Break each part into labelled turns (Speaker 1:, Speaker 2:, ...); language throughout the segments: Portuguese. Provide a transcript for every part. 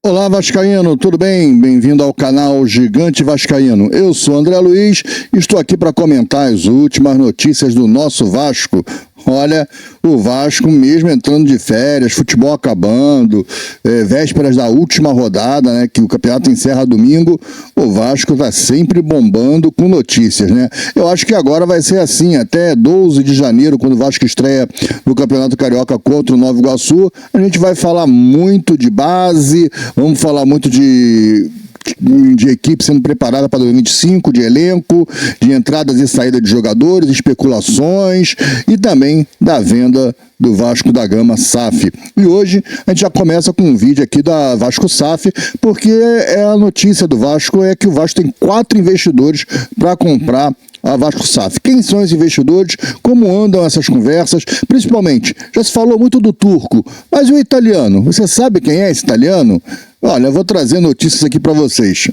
Speaker 1: Olá, Vascaíno, tudo bem? Bem-vindo ao canal Gigante Vascaíno. Eu sou André Luiz e estou aqui para comentar as últimas notícias do nosso Vasco. Olha, o Vasco mesmo entrando de férias, futebol acabando, vésperas da última rodada, né, que o campeonato encerra domingo, o Vasco está sempre bombando com notícias, né? Eu acho que agora vai ser assim, até 12 de janeiro, quando o Vasco estreia no Campeonato Carioca contra o Nova Iguaçu, a gente vai falar muito de base, vamos falar muito de equipe sendo preparada para 2025, de elenco, de entradas e saída de jogadores, especulações e também da venda do Vasco da Gama SAF. E hoje a gente já começa com um vídeo aqui da Vasco SAF, porque a notícia do Vasco é que o Vasco tem 4 investidores para comprar a Vasco SAF. Quem são esses investidores? Como andam essas conversas? Principalmente, já se falou muito do turco, mas o italiano, você sabe quem é esse italiano? Olha, eu vou trazer notícias aqui para vocês.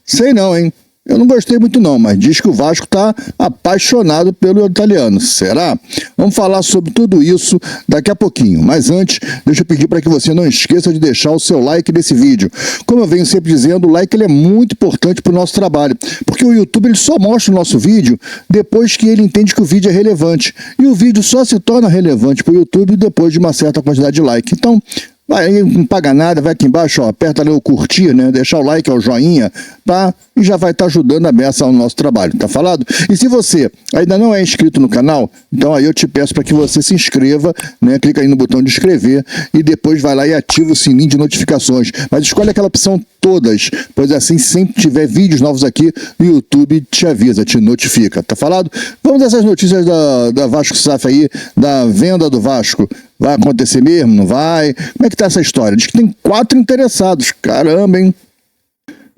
Speaker 1: Sei não, hein? Eu não gostei muito não, mas diz que o Vasco está apaixonado pelo italiano. Será? Vamos falar sobre tudo isso daqui a pouquinho. Mas antes, deixa eu pedir para que você não esqueça de deixar o seu like nesse vídeo. Como eu venho sempre dizendo, o like ele é muito importante para o nosso trabalho. Porque o YouTube ele só mostra o nosso vídeo depois que ele entende que o vídeo é relevante. E o vídeo só se torna relevante para o YouTube depois de uma certa quantidade de like. Então, vai, não paga nada, vai aqui embaixo, ó, aperta ali o curtir, né? Deixar o like, o joinha, tá? E já vai estar ajudando a beça ao nosso trabalho, tá falado? E se você ainda não é inscrito no canal, então aí eu te peço para que você se inscreva, né? Clica aí no botão de inscrever e depois vai lá e ativa o sininho de notificações. Mas escolhe aquela opção todas, pois assim sempre tiver vídeos novos aqui, o YouTube te avisa, te notifica, tá falado? Vamos dessas notícias da Vasco SAF aí, da venda do Vasco. Vai acontecer mesmo? Não vai? Como é que tá essa história? Diz que tem 4 interessados. Caramba, hein?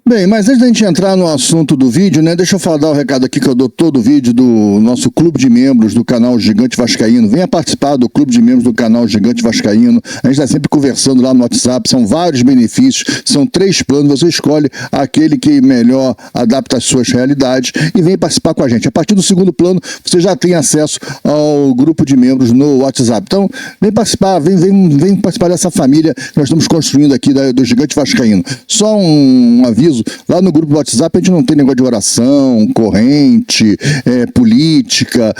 Speaker 1: Bem, mas antes da gente entrar no assunto do vídeo, né, deixa eu dar o recado aqui que eu dou todo o vídeo do nosso clube de membros do canal Gigante Vascaíno. Venha participar do clube de membros do canal Gigante Vascaíno. A gente está sempre conversando lá no WhatsApp, são vários benefícios, são 3 planos, você escolhe aquele que melhor adapta às suas realidades e vem participar com a gente. A partir do 2º plano, você já tem acesso ao grupo de membros no WhatsApp. Então, vem participar, vem participar dessa família que nós estamos construindo aqui do Gigante Vascaíno. Só um aviso, lá no grupo do WhatsApp a gente não tem negócio de oração, corrente, política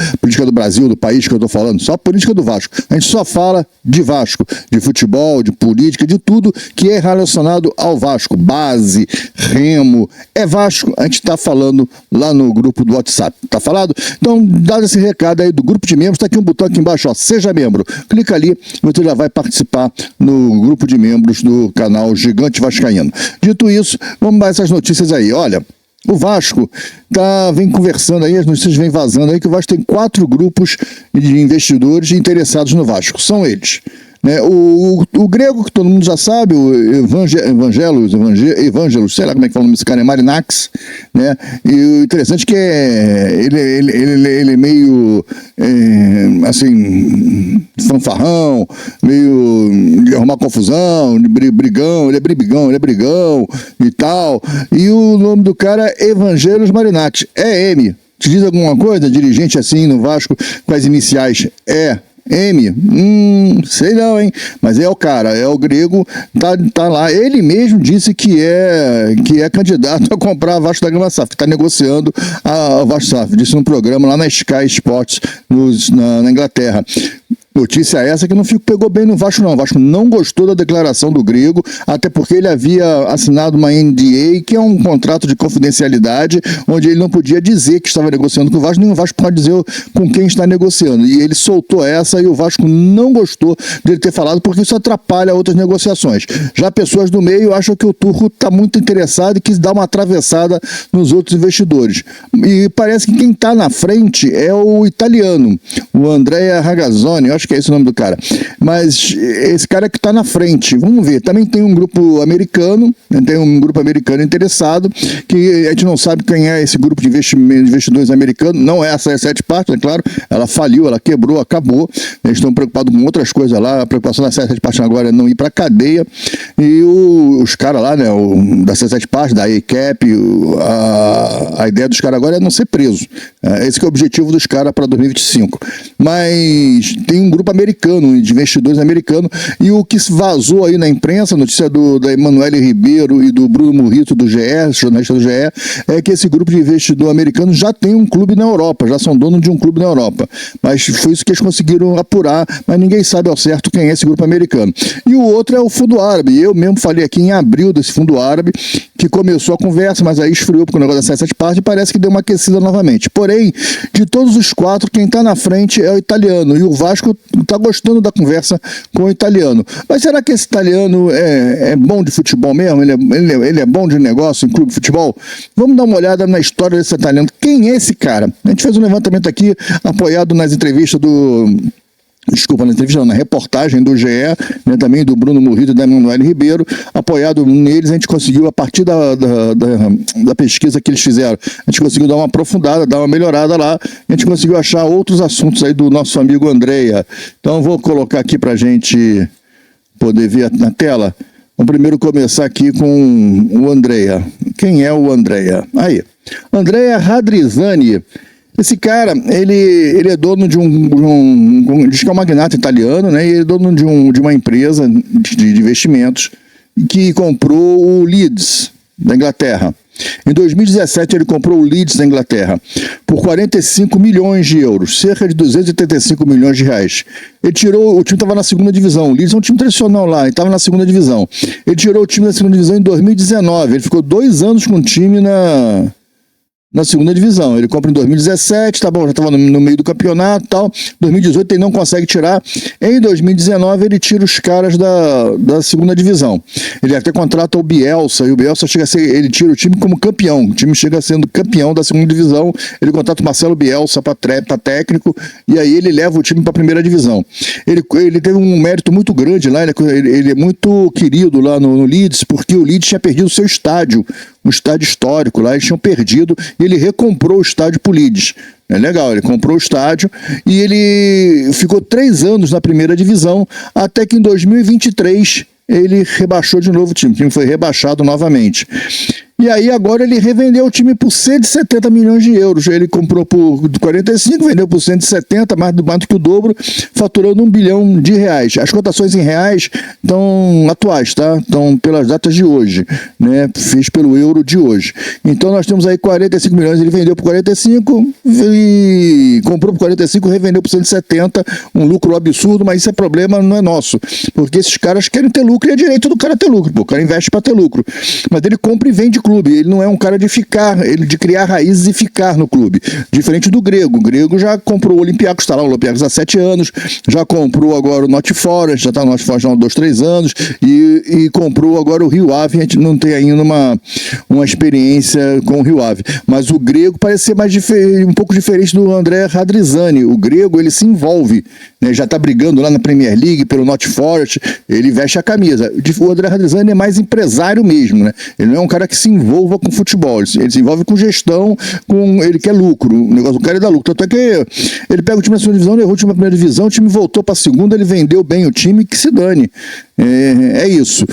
Speaker 1: do Brasil, do país que eu estou falando, só política do Vasco. A gente só fala de Vasco, de futebol, de política, de tudo que é relacionado ao Vasco, base, remo, é Vasco, a gente está falando lá no grupo do WhatsApp, tá falado? Então, dado esse recado aí do grupo de membros, está aqui um botão aqui embaixo, ó, seja membro, clica ali, você já vai participar no grupo de membros do canal Gigante Vascaíno. Dito isso, vamos dar essas notícias aí. Olha, o Vasco vem conversando aí, as notícias vêm vazando aí, que o Vasco tem 4 grupos de investidores interessados no Vasco. São eles, né? O grego, que todo mundo já sabe, o Evangelos, sei lá como é que fala o nome desse cara, é Marinax, né? E o interessante é que ele é meio, assim, fanfarrão, meio de arrumar confusão, de brigão, ele é brigão e tal. E o nome do cara é Evangelos Marinax, é M. Te diz alguma coisa, dirigente assim no Vasco, com as iniciais M? Sei não, hein? Mas é o cara, é o grego, tá lá. Ele mesmo disse que é candidato a comprar a Vasco da Gama SAF, que está negociando a Vasco SAF. Disse num programa lá na Sky Sports, na Inglaterra. Notícia essa que não pegou bem no Vasco não. O Vasco não gostou da declaração do grego, até porque ele havia assinado uma NDA, que é um contrato de confidencialidade, onde ele não podia dizer que estava negociando com o Vasco, nem o Vasco pode dizer com quem está negociando. E ele soltou essa e o Vasco não gostou dele ter falado, porque isso atrapalha outras negociações. Já pessoas do meio acham que o turco está muito interessado e quis dar uma atravessada nos outros investidores. E parece que quem está na frente é o italiano, o Andrea Ragazzoni, acho que é esse o nome do cara, mas esse cara que está na frente, vamos ver, também tem um grupo americano, né? Tem um grupo americano interessado, que a gente não sabe quem é esse grupo de investidores americanos, não é essa 7 Partes, é claro, ela faliu, ela quebrou, acabou, eles estão preocupados com outras coisas lá, a preocupação da 7 Partes agora é não ir para a cadeia, e os caras lá, né, da 7 Partes, da ACAP, a ideia dos caras agora é não ser preso, esse que é o objetivo dos caras para 2025, mas tem um grupo americano, de investidores americanos, e o que vazou aí na imprensa, a notícia da Emanuele Ribeiro e do Bruno Murrito do GE, jornalista do GE, é que esse grupo de investidor americano já tem um clube na Europa, já são donos de um clube na Europa. Mas foi isso que eles conseguiram apurar, mas ninguém sabe ao certo quem é esse grupo americano. E o outro é o Fundo Árabe. Eu mesmo falei aqui em abril desse Fundo Árabe, que começou a conversa, mas aí esfriou porque o negócio das sete partes e parece que deu uma aquecida novamente. Porém, de todos os quatro, quem está na frente é o italiano, e o Vasco está gostando da conversa com o italiano. Mas será que esse italiano é bom de futebol mesmo? Ele é bom de negócio em clube de futebol? Vamos dar uma olhada na história desse italiano. Quem é esse cara? A gente fez um levantamento aqui, apoiado nas entrevistas na reportagem do GE, né, também do Bruno Murrito e da Emanuele Ribeiro, apoiado neles, a gente conseguiu, a partir da pesquisa que eles fizeram, a gente conseguiu dar uma aprofundada, dar uma melhorada lá, a gente conseguiu achar outros assuntos aí do nosso amigo Andréia. Então vou colocar aqui pra gente poder ver na tela. Vamos primeiro começar aqui com o Andréia. Quem é o Andréia? Aí, Andréia Radrizzani. Esse cara, ele é dono de diz que é um magnata italiano, né? E ele é dono de uma empresa de investimentos que comprou o Leeds, da Inglaterra. Em 2017, ele comprou o Leeds da Inglaterra por 45 milhões de euros, cerca de 285 milhões de reais. O time estava na segunda divisão. O Leeds é um time tradicional lá, ele estava na segunda divisão. Ele tirou o time da segunda divisão em 2019. Ele ficou 2 anos com o time na segunda divisão. Ele compra em 2017, tá bom, já estava no meio do campeonato e tal. 2018 ele não consegue tirar. Em 2019 ele tira os caras da segunda divisão. Ele até contrata o Bielsa, e o Bielsa ele tira o time como campeão. O time chega sendo campeão da segunda divisão. Ele contrata o Marcelo Bielsa para técnico, e aí ele leva o time para a primeira divisão. Ele teve um mérito muito grande lá, ele é muito querido lá no Leeds, porque o Leeds tinha perdido o seu estádio, um estádio histórico lá, eles tinham perdido, e ele recomprou o estádio pro Leeds. É legal, ele comprou o estádio e ele ficou 3 anos na primeira divisão, até que em 2023 ele rebaixou de novo o time foi rebaixado novamente. E aí agora ele revendeu o time por 170 milhões de euros. Ele comprou por 45, vendeu por 170, mais do que o dobro, faturando 1 bilhão de reais. As cotações em reais estão atuais, tá? Estão pelas datas de hoje, né? Fiz pelo euro de hoje. Então nós temos aí 45 milhões, ele vendeu por 45 e comprou por 45, revendeu por 170, um lucro absurdo, mas isso é problema, não é nosso. Porque esses caras querem ter lucro e é direito do cara ter lucro, pô. O cara investe para ter lucro. Mas ele compra e vende clube. Ele não é um cara de criar raízes e ficar no clube. Diferente do Grego. O Grego já comprou o Olympiacos, está lá o Olympiacos há 7 anos, já comprou agora o Nottingham Forest, já está no Nottingham Forest há 2, 3 anos, e comprou agora o Rio Ave. A gente não tem ainda uma experiência com o Rio Ave. Mas o Grego parece ser um pouco diferente do André Radrizzani. O Grego, ele se envolve, né? Já está brigando lá na Premier League pelo Nottingham Forest, ele veste a camisa. O André Radrizzani é mais empresário mesmo, né? Ele não é um cara que se envolva com futebol, ele se envolve com gestão, ele quer lucro, o negócio do cara é dar lucro. Tanto é que ele pega o time na segunda divisão, levou o time na primeira divisão, o time voltou para a segunda, ele vendeu bem o time, que se dane. É isso.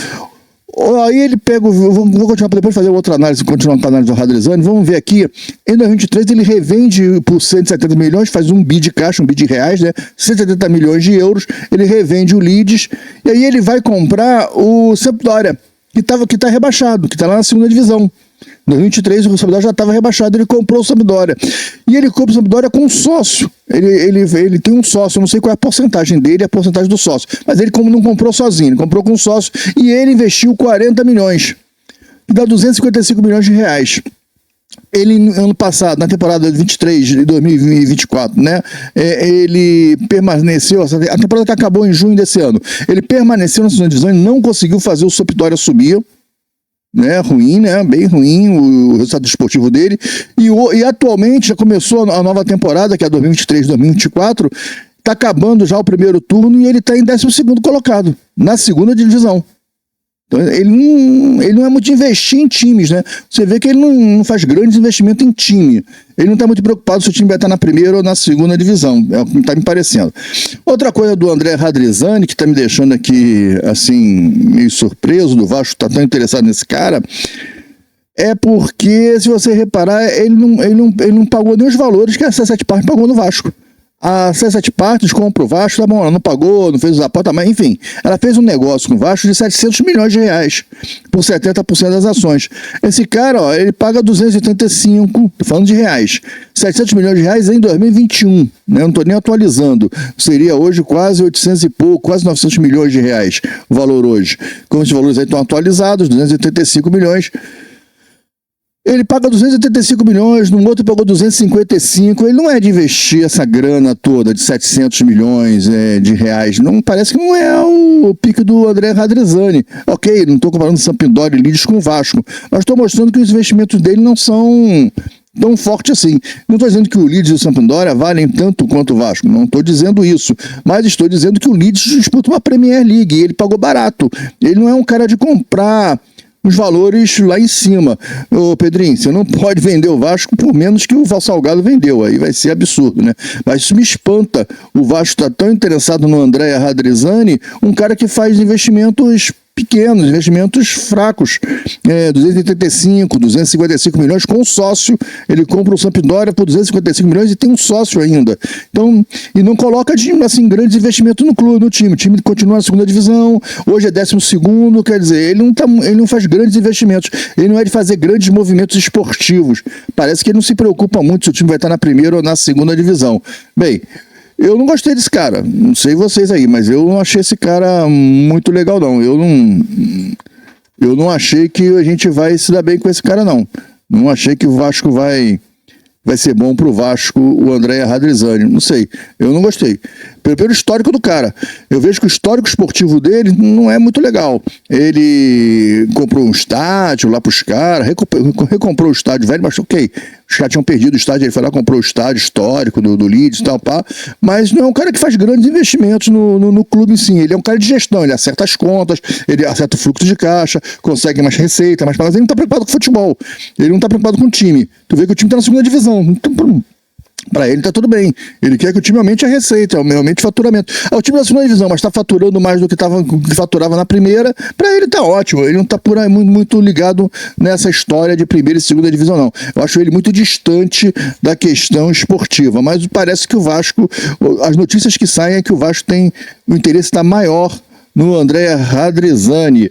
Speaker 1: Aí ele pega, vou continuar para depois fazer outra análise, continuar com a análise do Radrizzani. Vamos ver aqui, em 2023 ele revende por 170 milhões, faz um bi de caixa, um bi de reais, né? 170 milhões de euros, ele revende o Leeds, e aí ele vai comprar o Sampdoria, que está rebaixado, que está lá na segunda divisão. Em 2023 o Sampdoria já estava rebaixado, ele comprou o Sampdoria. E ele compra o Sampdoria com um sócio. Ele tem um sócio, eu não sei qual é a porcentagem dele, a porcentagem do sócio. Mas ele não comprou sozinho, ele comprou com um sócio e ele investiu 40 milhões. Que dá 255 milhões de reais. Ele, ano passado, na temporada de 23 de 2024, né? Ele permaneceu, a temporada que acabou em junho desse ano, ele permaneceu na segunda divisão e não conseguiu fazer o Sampdoria subir, né? Ruim, né? Bem ruim o resultado esportivo dele. E atualmente já começou a nova temporada, que é 2023-2024, está acabando já o primeiro turno e ele está em 12º colocado, na segunda divisão. Então, ele não é muito de investir em times, né? Você vê que ele não faz grandes investimentos em time. Ele não está muito preocupado se o time vai estar na primeira ou na segunda divisão. É o que está me parecendo. Outra coisa do André Radrizzani, que está me deixando aqui, assim, meio surpreso, do Vasco está tão interessado nesse cara, é porque, se você reparar, ele não pagou nem os valores que a C7 Park pagou no Vasco. A C7 Partners compra o Vasco, tá bom, ela não pagou, não fez os aportes, mas enfim, ela fez um negócio com o Vasco de 700 milhões de reais por 70% das ações. Esse cara, ó, ele paga 285, tô falando de reais, 700 milhões de reais em 2021, né? Eu não tô nem atualizando, seria hoje quase 800 e pouco, quase 900 milhões de reais o valor hoje. Como esses valores aí estão atualizados, 285 milhões. Ele paga 285 milhões, no outro pagou 255, ele não é de investir essa grana toda de 700 milhões de reais, não, parece que não é o pique do André Radrizzani. Ok, não estou comparando Sampdoria e Leeds com o Vasco, mas estou mostrando que os investimentos dele não são tão fortes assim. Não estou dizendo que o Leeds e o Sampdoria valem tanto quanto o Vasco, não estou dizendo isso, mas estou dizendo que o Leeds disputa uma Premier League e ele pagou barato, ele não é um cara de comprar os valores lá em cima. Ô Pedrinho, você não pode vender o Vasco por menos que o Val Salgado vendeu, aí vai ser absurdo, né? Mas isso me espanta, o Vasco está tão interessado no André Radrizzani, um cara que faz investimentos pequenos, investimentos fracos, 285, 255 milhões com um sócio, ele compra o Sampdoria por 255 milhões e tem um sócio ainda, então, e não coloca assim, grandes investimentos no clube, no time, o time continua na segunda divisão, hoje é 12º, quer dizer, ele não faz grandes investimentos, ele não é de fazer grandes movimentos esportivos, parece que ele não se preocupa muito se o time vai estar na primeira ou na segunda divisão. Bem, eu não gostei desse cara, não sei vocês aí, mas eu não achei esse cara muito legal não, eu não achei que a gente vai se dar bem com esse cara não achei que o Vasco vai ser bom pro Vasco o André Radrizzani, não sei, eu não gostei, pelo histórico do cara, eu vejo que o histórico esportivo dele não é muito legal, ele comprou um estádio lá pros caras, recomprou o estádio velho, mas ok, os caras tinham perdido o estádio, ele foi lá, comprou o estádio histórico do Leeds e tal, pá, mas não é um cara que faz grandes investimentos no clube em si, ele é um cara de gestão, ele acerta as contas, ele acerta o fluxo de caixa, consegue mais receita, mas ele não tá preocupado com futebol, ele não tá preocupado com o time, tu vê que o time tá na segunda divisão, então, para ele tá tudo bem, ele quer que o time aumente a receita, aumente o faturamento. O time da segunda divisão, mas está faturando mais do que faturava na primeira, para ele tá ótimo, ele não tá por aí muito ligado nessa história de primeira e segunda divisão não. Eu acho ele muito distante da questão esportiva, mas parece que o Vasco, as notícias que saem é que o Vasco tem, o interesse está maior no André Radrizzani.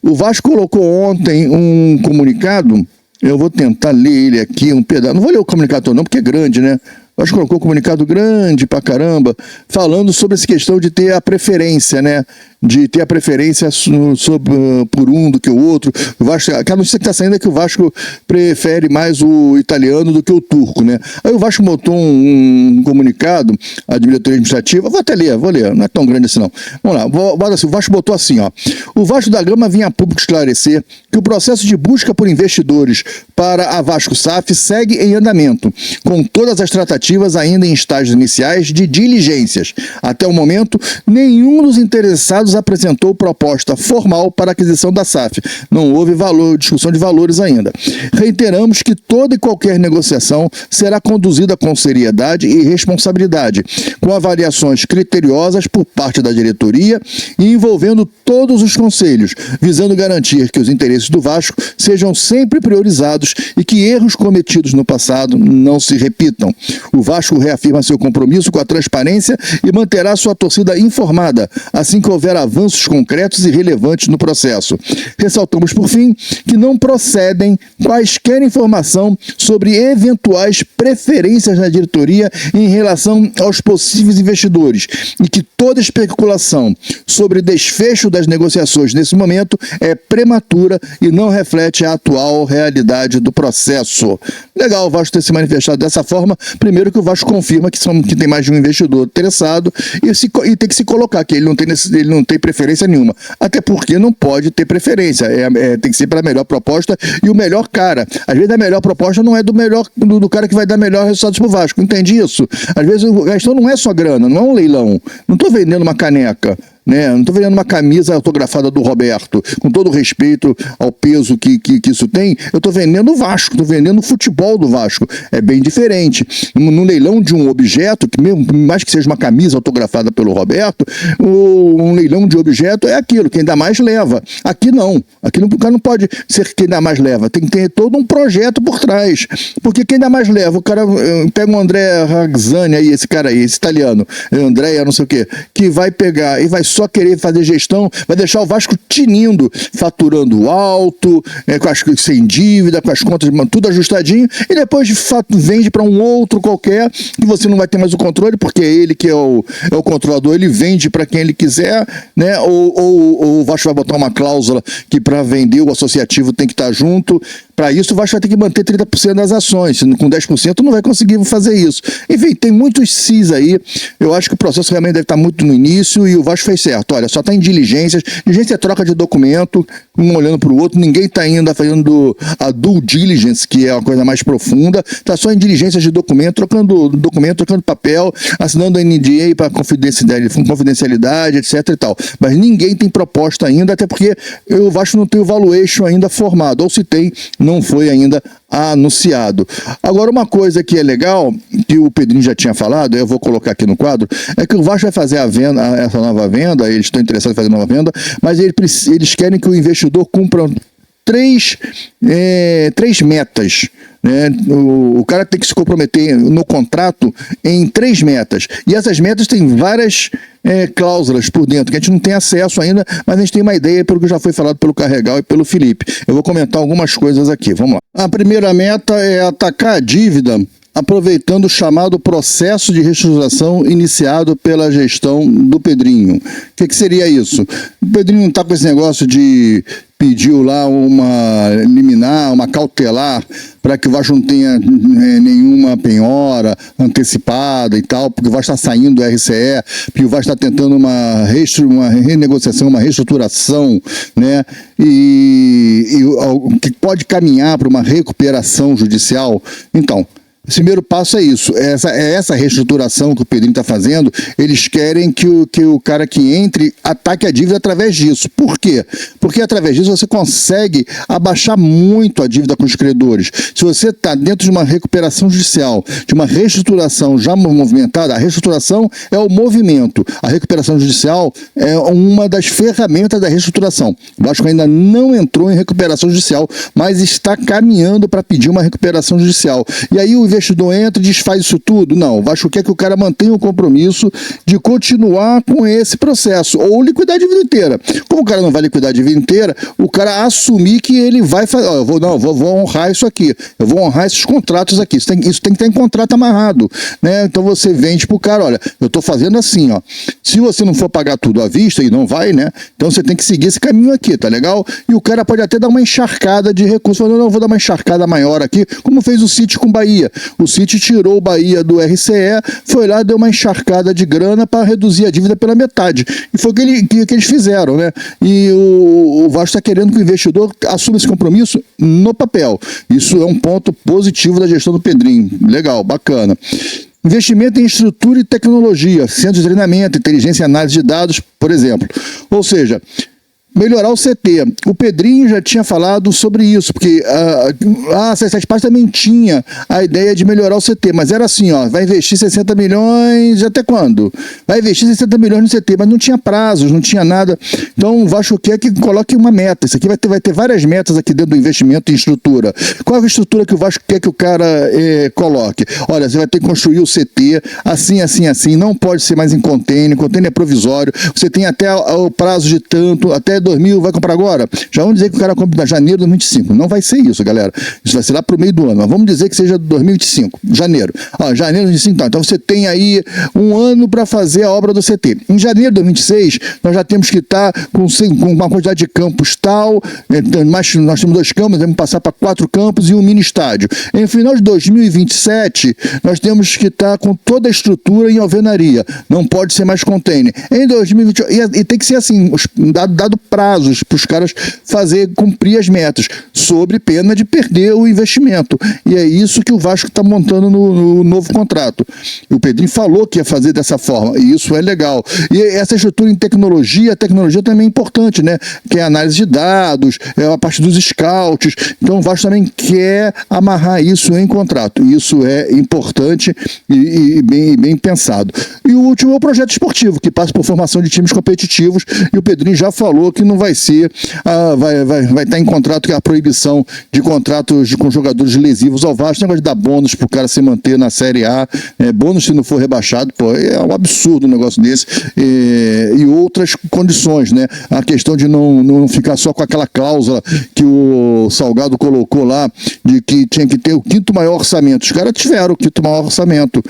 Speaker 1: O Vasco colocou ontem um comunicado, eu vou tentar ler ele aqui, um pedaço. Não vou ler o comunicado todo não, porque é grande, né? Acho que colocou um comunicado grande pra caramba, falando sobre essa questão de ter a preferência, né? De ter a preferência por um do que o outro. O Vasco, aquela notícia que está saindo é que o Vasco prefere mais o italiano do que o turco, né? Aí o Vasco botou um comunicado, a diretoria administrativa, vou ler, não é tão grande assim não. Vamos lá, o Vasco botou assim, ó. O Vasco da Gama vinha a público esclarecer que o processo de busca por investidores para a Vasco SAF segue em andamento, com todas as tratativas ainda em estágios iniciais de diligências. Até o momento, nenhum dos interessados apresentou proposta formal para a aquisição da SAF. Não houve discussão de valores ainda. Reiteramos que toda e qualquer negociação será conduzida com seriedade e responsabilidade, com avaliações criteriosas por parte da diretoria e envolvendo todos os conselhos, visando garantir que os interesses do Vasco sejam sempre priorizados e que erros cometidos no passado não se repitam. O Vasco reafirma seu compromisso com a transparência e manterá sua torcida informada, assim que houver avanços concretos e relevantes no processo. Ressaltamos, por fim, que não procedem quaisquer informação sobre eventuais preferências da diretoria em relação aos possíveis investidores e que toda especulação sobre desfecho das negociações nesse momento é prematura e não reflete a atual realidade do processo. Legal o Vasco ter se manifestado dessa forma, primeiro que o Vasco confirma que tem mais de um investidor interessado e tem que se colocar que ele não tem preferência nenhuma, até porque não pode ter preferência, tem que ser para a melhor proposta e o melhor cara. Às vezes a melhor proposta não é do cara que vai dar melhor resultados pro Vasco, entende isso? Às vezes a questão não é só grana, não é um leilão, não estou vendendo uma caneca, né? Não estou vendendo uma camisa autografada do Roberto, com todo respeito ao peso que isso tem. Eu estou vendendo o Vasco, estou vendendo o futebol do Vasco. É bem diferente. No leilão de um objeto, que mesmo mais que seja uma camisa autografada pelo Roberto, um leilão de objeto é aquilo, quem dá mais leva. Aqui não. Aqui o cara não pode ser quem dá mais leva. Tem que ter todo um projeto por trás. Porque quem dá mais leva, o cara pega o André Razzani aí, esse cara aí, esse italiano, Andréia, não sei o quê, que vai pegar e vai só querer fazer gestão, vai deixar o Vasco tinindo, faturando alto, sem dívida, com as contas tudo ajustadinho, e depois de fato vende para um outro qualquer, que você não vai ter mais o controle, porque é ele que é o controlador, ele vende para quem ele quiser, né? Ou o Vasco vai botar uma cláusula que para vender o associativo tem que estar junto. Para isso, o Vasco vai ter que manter 30% das ações. Com 10% não vai conseguir fazer isso. Enfim, tem muitos sis aí. Eu acho que o processo realmente deve estar muito no início e o Vasco fez certo. Olha, só está em diligências. Diligência é troca de documento, um olhando para o outro. Ninguém está ainda fazendo a due diligence, que é uma coisa mais profunda. Está só em diligências de documento, trocando papel, assinando a NDA para confidencialidade, etc. e tal. Mas ninguém tem proposta ainda, até porque o Vasco não tem o valuation ainda formado. Ou se tem, não foi ainda anunciado. Agora, uma coisa que é legal, que o Pedrinho já tinha falado, eu vou colocar aqui no quadro, é que o Vasco vai fazer essa nova venda, eles estão interessados em fazer nova venda, mas eles querem que o investidor cumpra três metas. Né? O cara tem que se comprometer no contrato em 3 metas. E essas metas têm várias cláusulas por dentro, que a gente não tem acesso ainda, mas a gente tem uma ideia pelo que já foi falado pelo Carregal e pelo Felipe. Eu vou comentar algumas coisas aqui, vamos lá. A primeira meta é atacar a dívida aproveitando o chamado processo de reestruturação iniciado pela gestão do Pedrinho. O que seria isso? O Pedrinho não está com esse negócio de pediu lá uma liminar, uma cautelar, para que o Vasco não tenha nenhuma penhora antecipada e tal, porque o Vasco está saindo do RCE, porque o Vasco está tentando uma renegociação, uma reestruturação, né? E que pode caminhar para uma recuperação judicial. Então, o primeiro passo é isso, essa reestruturação que o Pedrinho está fazendo. Eles querem que o cara que entre ataque a dívida através disso. Por quê? Porque através disso você consegue abaixar muito a dívida com os credores. Se você está dentro de uma recuperação judicial, de uma reestruturação já movimentada, a reestruturação é o movimento, a recuperação judicial é uma das ferramentas da reestruturação. O Vasco ainda não entrou em recuperação judicial, mas está caminhando para pedir uma recuperação judicial. E aí o investidor entra e desfaz isso tudo? Não, o Vasco quer que o cara mantenha o compromisso de continuar com esse processo, ou liquidar a dívida inteira. Como o cara não vai liquidar a dívida inteira, o cara assumir que ele vai fazer, eu vou honrar isso aqui, eu vou honrar esses contratos aqui, isso tem que estar em contrato amarrado, né? Então você vende pro cara, olha, eu estou fazendo assim, ó, se você não for pagar tudo à vista, e não vai, né? Então você tem que seguir esse caminho aqui, tá legal? E o cara pode até dar uma encharcada de recursos, falando, não, vou dar uma encharcada maior aqui, como fez o City com Bahia. O City tirou o Bahia do RCE, foi lá, deu uma encharcada de grana para reduzir a dívida pela metade. E foi o que eles fizeram, né? E o Vasco está querendo que o investidor assuma esse compromisso no papel. Isso é um ponto positivo da gestão do Pedrinho. Legal, bacana. Investimento em estrutura e tecnologia, centros de treinamento, inteligência e análise de dados, por exemplo. Ou seja, melhorar o CT. O Pedrinho já tinha falado sobre isso, porque a Sete Partes também tinha a ideia de melhorar o CT, mas era assim, ó, vai investir 60 milhões, até quando? Vai investir 60 milhões no CT, mas não tinha prazos, não tinha nada. Então o Vasco quer que coloque uma meta. Isso aqui vai ter várias metas aqui dentro do investimento em estrutura. Qual é a estrutura que o Vasco quer que o cara coloque? Olha, você vai ter que construir o CT assim, assim, assim, não pode ser mais em container é provisório, você tem até o prazo de tanto, até 2000, vai comprar agora? Já vamos dizer que o cara compra em janeiro de 2025. Não vai ser isso, galera. Isso vai ser lá para o meio do ano. Mas vamos dizer que seja 2025, janeiro. Janeiro de 2025, tá. Então você tem aí um ano para fazer a obra do CT. Em janeiro de 2026, nós já temos que estar com uma quantidade de campos tal, mas nós temos 2 campos, vamos passar para 4 campos e um mini estádio. Em final de 2027, nós temos que estar com toda a estrutura em alvenaria. Não pode ser mais container. Em 2028, e tem que ser assim, dado prazos para os caras cumprir as metas, sobre pena de perder o investimento. E é isso que o Vasco está montando no novo contrato. O Pedrinho falou que ia fazer dessa forma, e isso é legal. E essa estrutura em tecnologia, a tecnologia também é importante, né? Que é a análise de dados, é a parte dos scouts. Então o Vasco também quer amarrar isso em contrato. Isso é importante e bem pensado. E o último é o projeto esportivo, que passa por formação de times competitivos, e o Pedrinho já falou que não vai ser, vai estar em contrato, que é a proibição de contratos com jogadores lesivos ao Vasco, negócio de dar bônus para o cara se manter na Série A, bônus se não for rebaixado, pô, é um absurdo um negócio desse, e outras condições, né? A questão de não ficar só com aquela cláusula que o Salgado colocou lá, de que tinha que ter o quinto maior orçamento. Os caras tiveram o quinto maior orçamento,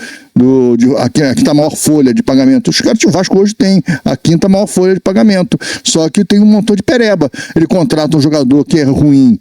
Speaker 1: a quinta maior folha de pagamento. Os caras, o Vasco hoje tem a quinta maior folha de pagamento, só que tem um montão de pereba. Ele contrata um jogador que é ruim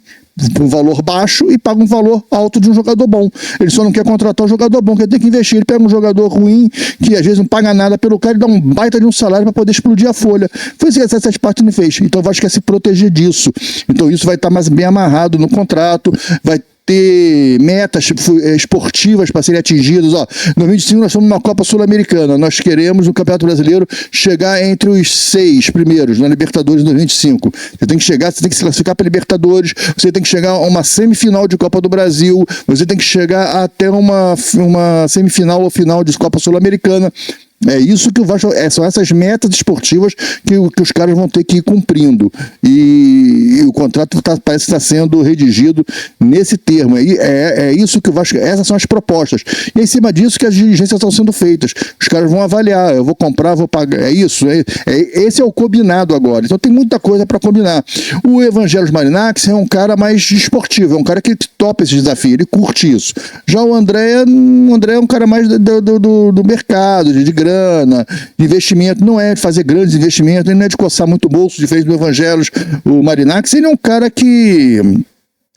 Speaker 1: por um valor baixo e paga um valor alto de um jogador bom. Ele só não quer contratar um jogador bom, que ele tem que investir. Ele pega um jogador ruim, que às vezes não paga nada pelo cara, e dá um baita de um salário para poder explodir a folha. Foi isso que essas partes não fez. Então o Vasco quer se proteger disso. Então isso vai estar mais bem amarrado no contrato, vai ter metas esportivas para serem atingidas. Ó, em 2025 nós estamos numa Copa Sul-Americana, nós queremos no Campeonato Brasileiro chegar entre os 6 primeiros na Libertadores em 2025. Você tem que se classificar para Libertadores, você tem que chegar a uma semifinal de Copa do Brasil, você tem que chegar até uma semifinal ou final de Copa Sul-Americana. É isso que o Vasco, são essas metas esportivas que os caras vão ter que ir cumprindo. E o contrato parece estar sendo redigido nesse termo. É isso que o Vasco, essas são as propostas. E é em cima disso que as diligências estão sendo feitas. Os caras vão avaliar, eu vou comprar, vou pagar. É isso. Esse é o combinado agora. Então tem muita coisa para combinar. O Evangelos Marinax é um cara mais esportivo, é um cara que topa esse desafio, ele curte isso. Já o André é um cara mais do mercado, de grana, de investimento, não é de fazer grandes investimentos, ele não é de coçar muito o bolso, diferente do Evangelos. O Marinax, ele é um cara que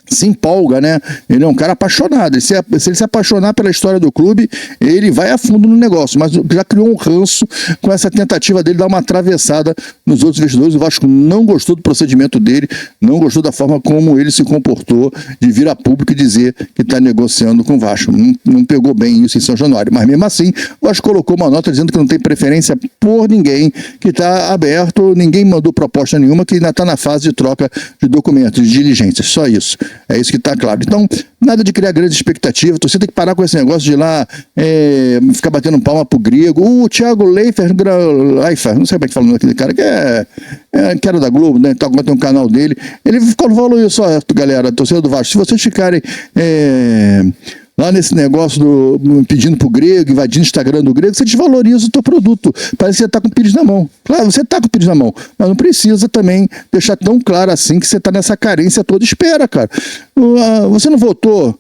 Speaker 1: se empolga, né? Ele é um cara apaixonado. Se ele se apaixonar pela história do clube, ele vai a fundo no negócio, mas já criou um ranço com essa tentativa dele dar uma atravessada nos outros investidores. O Vasco não gostou do procedimento dele, não gostou da forma como ele se comportou, de vir a público e dizer que está negociando com o Vasco. Não pegou bem isso em São Januário, mas mesmo assim o Vasco colocou uma nota dizendo que não tem preferência por ninguém, que está aberto, ninguém mandou proposta nenhuma, que ainda está na fase de troca de documentos, de diligências, só isso. É isso que está claro. Então, nada de criar grandes expectativas. Você tem que parar com esse negócio de ir lá ficar batendo palma pro grego. O Thiago Leifert, não sei como é que fala daquele cara, que era da Globo, né? Então, agora tem um canal dele. Ele falou isso, ó, galera, torcedor do Vasco. Se vocês ficarem lá nesse negócio pedindo pro grego, invadindo o Instagram do grego, você desvaloriza o teu produto. Parece que você tá com o pires na mão. Claro, você tá com o pires na mão, mas não precisa também deixar tão claro assim que você tá nessa carência toda. Espera, cara. Você não votou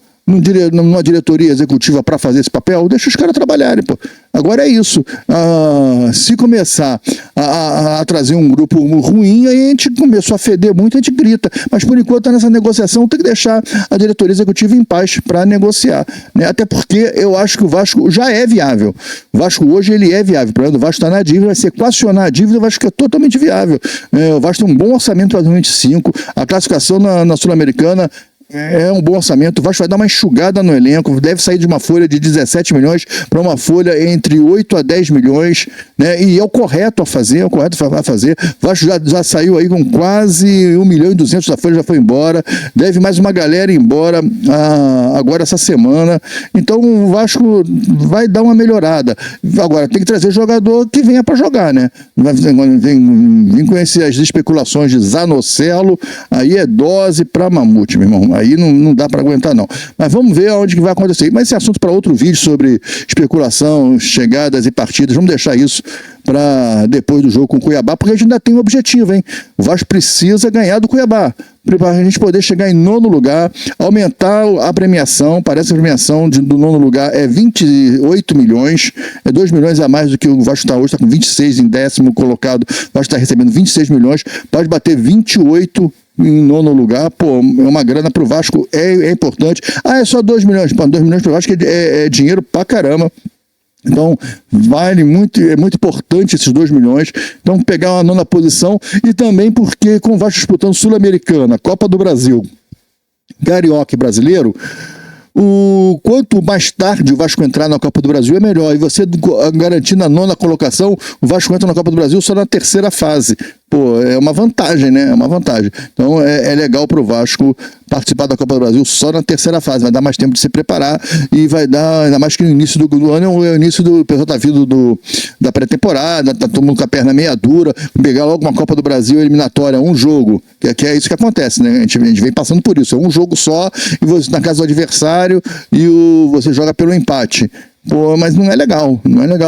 Speaker 1: numa diretoria executiva para fazer esse papel? Deixa os caras trabalharem, pô. Agora é isso. Se começar a trazer um grupo ruim, aí a gente começou a feder muito, a gente grita. Mas por enquanto tá nessa negociação, tem que deixar a diretoria executiva em paz para negociar, né? Até porque eu acho que o Vasco já é viável. O Vasco hoje ele é viável. O problema do Vasco está na dívida, vai se equacionar a dívida, o Vasco é totalmente viável. O Vasco tem um bom orçamento para 2025, a classificação na Sul-Americana é um bom orçamento. O Vasco vai dar uma enxugada no elenco, deve sair de uma folha de 17 milhões para uma folha entre 8 a 10 milhões, né? E é o correto a fazer, O Vasco já saiu aí com quase 1 milhão e 200 da folha, já foi embora, deve mais uma galera ir embora agora essa semana. Então o Vasco vai dar uma melhorada. Agora tem que trazer jogador que venha para jogar, né? Vem com as especulações de Zanocelo, aí é dose para mamute, meu irmão. Aí não dá para aguentar, não. Mas vamos ver aonde que vai acontecer. Mas esse assunto para outro vídeo sobre especulação, chegadas e partidas. Vamos deixar isso para depois do jogo com o Cuiabá, porque a gente ainda tem um objetivo, hein? O Vasco precisa ganhar do Cuiabá, para a gente poder chegar em 9º lugar, aumentar a premiação. Parece que a premiação do 9º lugar é 28 milhões, é 2 milhões a mais do que o Vasco está hoje, está com 26 em 10º colocado, o Vasco está recebendo 26 milhões, pode bater 28 em 9º lugar, pô, é uma grana pro Vasco, é importante. É só 2 milhões, pô, 2 milhões pro Vasco é dinheiro pra caramba. Então, vale muito, é muito importante esses 2 milhões. Então, pegar uma nona posição e também porque com o Vasco disputando Sul-Americana, Copa do Brasil, Carioca e Brasileiro, quanto mais tarde o Vasco entrar na Copa do Brasil é melhor. E você garantindo a nona colocação, o Vasco entra na Copa do Brasil só na terceira fase. Pô, é uma vantagem, né? É uma vantagem. Então é legal pro Vasco participar da Copa do Brasil só na terceira fase. Vai dar mais tempo de se preparar e vai dar, ainda mais que no início do ano é o início do pessoal tá vindo da pré-temporada, tá todo mundo com a perna meia dura, pegar logo uma Copa do Brasil eliminatória, um jogo, que é isso que acontece, né? A gente vem passando por isso. É um jogo só e você na casa do adversário e você joga pelo empate. Pô, mas não é legal,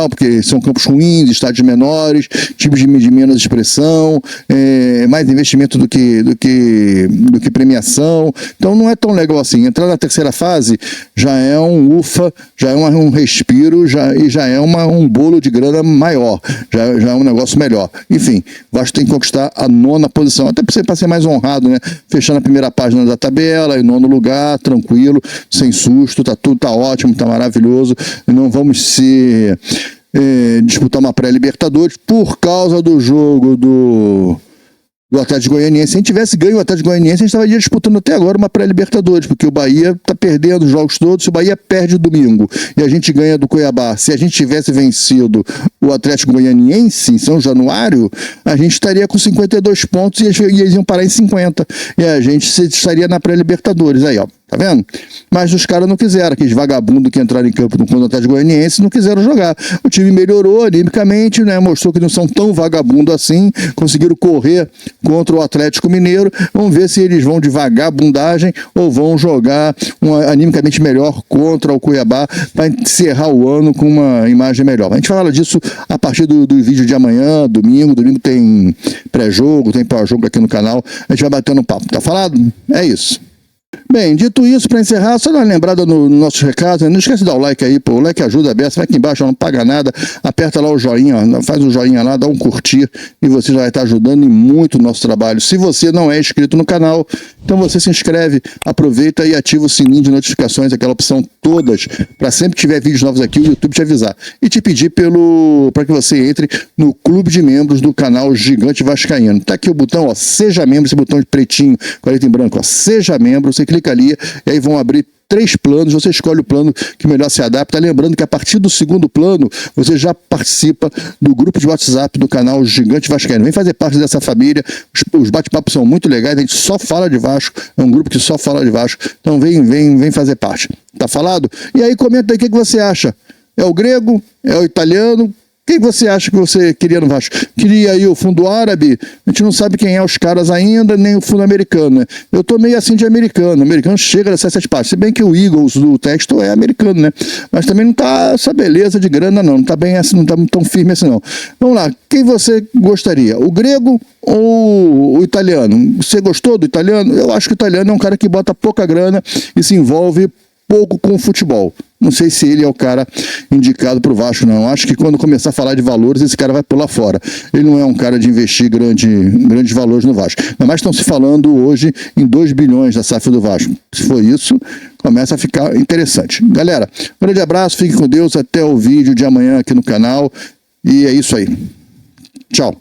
Speaker 1: porque são campos ruins, estádios menores, tipos de menos expressão, mais investimento do que premiação, então não é tão legal assim. Entrar na terceira fase já é um ufa, já é um respiro, e já é um bolo de grana maior, já é um negócio melhor. Enfim, o Vasco tem que conquistar a nona posição, até para ser mais honrado, né? Fechando a primeira página da tabela, em nono lugar, tranquilo, sem susto, tudo tá ótimo, tá maravilhoso. Não vamos disputar uma pré-Libertadores por causa do jogo do Atlético Goianiense. Se a gente tivesse ganho o Atlético Goianiense, a gente estaria disputando até agora uma pré-Libertadores, porque o Bahia está perdendo os jogos todos. Se o Bahia perde domingo e a gente ganha do Cuiabá, se a gente tivesse vencido o Atlético Goianiense em São Januário, a gente estaria com 52 pontos e eles iam parar em 50. E a gente estaria na pré-Libertadores. Aí, ó. Tá vendo? Mas os caras não quiseram, aqueles vagabundos que entraram em campo no contra o Atlético Goianiense não quiseram jogar. O time melhorou animicamente, né? Mostrou que não são tão vagabundos assim, conseguiram correr contra o Atlético Mineiro. Vamos ver se eles vão de vagabundagem ou vão jogar animicamente melhor contra o Cuiabá para encerrar o ano com uma imagem melhor. A gente fala disso a partir do vídeo de amanhã, domingo. Domingo tem pré-jogo, tem pós-jogo aqui no canal. A gente vai batendo papo. Tá falado? É isso. Bem, dito isso, para encerrar, só dar uma lembrada no nosso recado, né? Não esquece de dar o like aí, pô, o like ajuda a beça, vai aqui embaixo, não paga nada, aperta lá o joinha, ó, faz um joinha lá, dá um curtir e você já vai estar ajudando muito o nosso trabalho. Se você não é inscrito no canal, então você se inscreve, aproveita e ativa o sininho de notificações, aquela opção todas, para sempre que tiver vídeos novos aqui, o YouTube te avisar. E te pedir para que você entre no clube de membros do canal Gigante Vascaíno. Tá aqui o botão, ó, seja membro, esse botão de pretinho, com a letra em branco, ó, seja membro, você clica ali e aí vão abrir 3 planos, você escolhe o plano que melhor se adapta. Lembrando que a partir do segundo plano, você já participa do grupo de WhatsApp do canal Gigante Vascaíno. Vem fazer parte dessa família, os bate-papos são muito legais, a gente só fala de Vasco, é um grupo que só fala de Vasco, então vem fazer parte. Tá falado? E aí comenta aí o que você acha. É o grego? É o italiano? Quem você acha que você queria no Vasco? Queria aí o fundo árabe? A gente não sabe quem é os caras ainda, nem o fundo americano, né? Eu tô meio assim de americano. O americano chega dessas 7 partes. Se bem que o Eagles do texto é americano, né? Mas também não tá essa beleza de grana, não. Não tá bem assim, não tá tão firme assim, não. Vamos lá. Quem você gostaria? O grego ou o italiano? Você gostou do italiano? Eu acho que o italiano é um cara que bota pouca grana e se envolve pouco com o futebol. Não sei se ele é o cara indicado para o Vasco, não. Acho que quando começar a falar de valores, esse cara vai pular fora. Ele não é um cara de investir grandes valores no Vasco. Mas estão se falando hoje em 2 bilhões da SAF do Vasco. Se for isso, começa a ficar interessante. Galera, um grande abraço, fiquem com Deus, até o vídeo de amanhã aqui no canal. E é isso aí. Tchau.